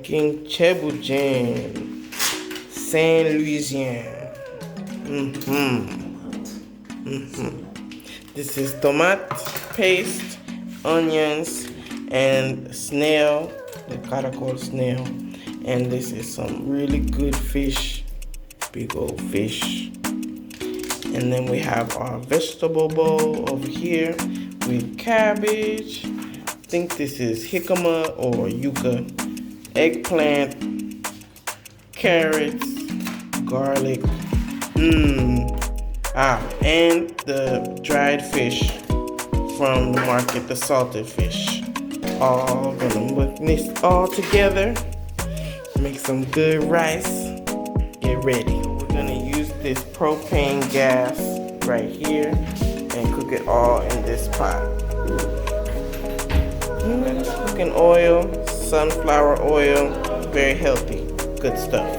making Thieboudienne, Saint Louisian. This is tomato paste, onions, and snail. The caracol snail. And this is some really good fish, big old fish. And then we have our vegetable bowl over here with cabbage. I think this is jicama or yuca, eggplant, carrots, garlic, and the dried fish from the market, the salted fish. All gonna mix this all together, make some good rice, get ready. We're gonna use this propane gas right here and cook it all in this pot. Cooking oil, sunflower oil, very healthy, good stuff.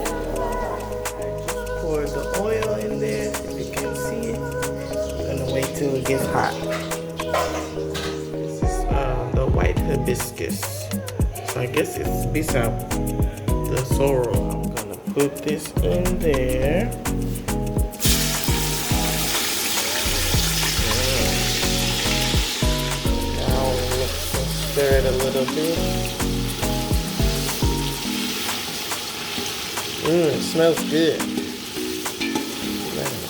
Just pour the oil in there, if you can see it. I'm gonna wait till it gets hot. This is the white hibiscus. So I guess it's bisap, the sorrel. I'm gonna put this in there. Stir it a little bit. It smells good. Nice.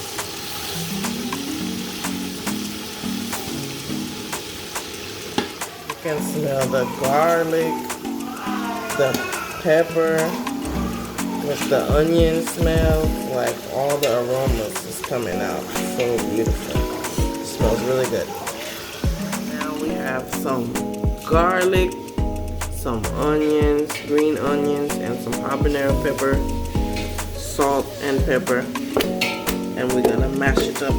You can smell the garlic, the pepper, with the onion smell. Like all the aromas is coming out. So beautiful. It smells really good. Now we have some garlic, some onions, green onions, and some habanero pepper, salt and pepper, and we're gonna mash it up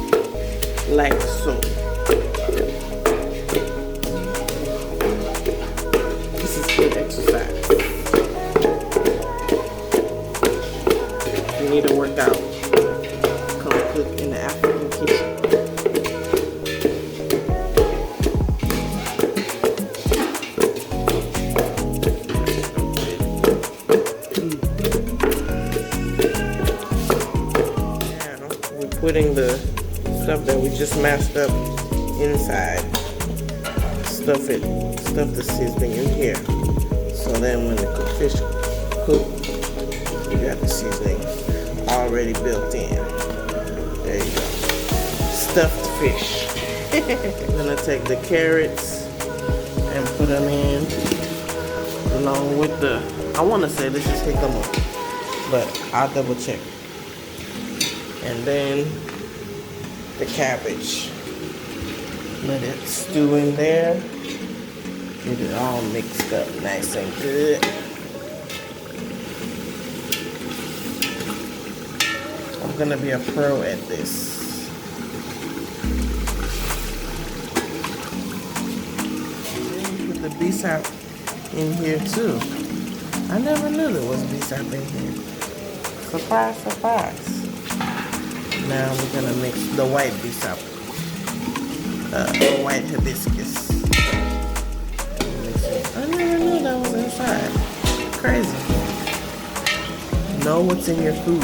like so. This is good exercise. If you need to work out, come cook in the African kitchen. Putting the stuff that we just mashed up inside. Stuff the seasoning in here. So then when the fish cook, you got the seasoning already built in. There you go. Stuffed fish. I'm gonna take the carrots and put them in along with the, I wanna say this is jicama, but I'll double check. And then the cabbage. Let it stew in there. Get it all mixed up nice and good. I'm gonna be a pro at this. Put the bisap in here too. I never knew there was bisap in here. Surprise, surprise. Now we're gonna mix the white bisap, the white hibiscus. I never knew that was inside. Crazy. Know what's in your food.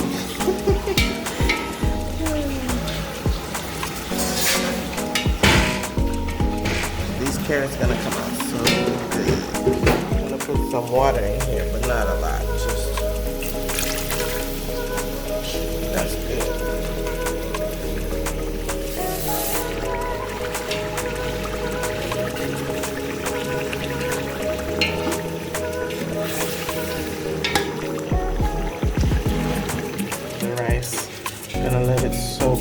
These carrots gonna come out so good. I'm gonna put some water in here, but not a lot. Just that's good. Gonna let it soak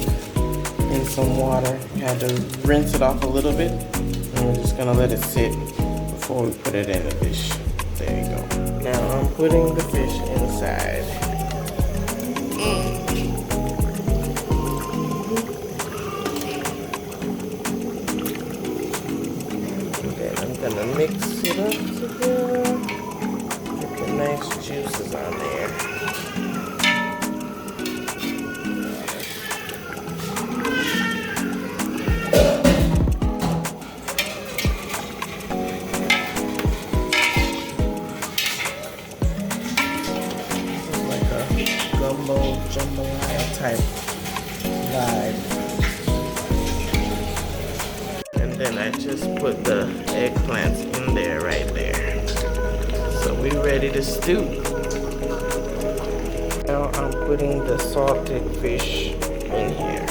in some water. You have to rinse it off a little bit, and we're just gonna let it sit before we put it in the dish. There you go. Now I'm putting the fish inside. Then I'm gonna mix it up together. Get the nice juices on there. type vibe. And then I just put the eggplants in there, right there. So we're ready to stew. Now I'm putting the salted fish in here.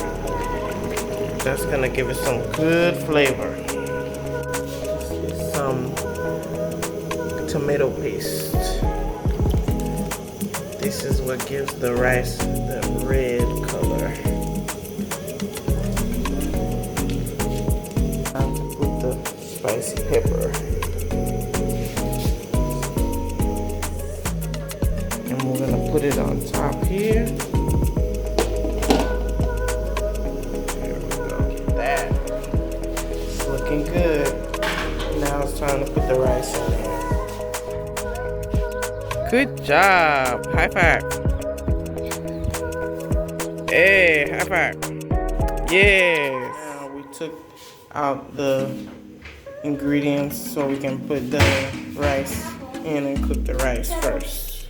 That's gonna give it some good flavor. Some tomato paste. This is what gives the rice the red color. Time to put the spicy pepper. And we're gonna put it on top here. There we go. That. It's looking good. Now it's time to put the rice in there. Good job. High five. Hey, high five. Yes. Now we took out the ingredients so we can put the rice in and cook the rice first.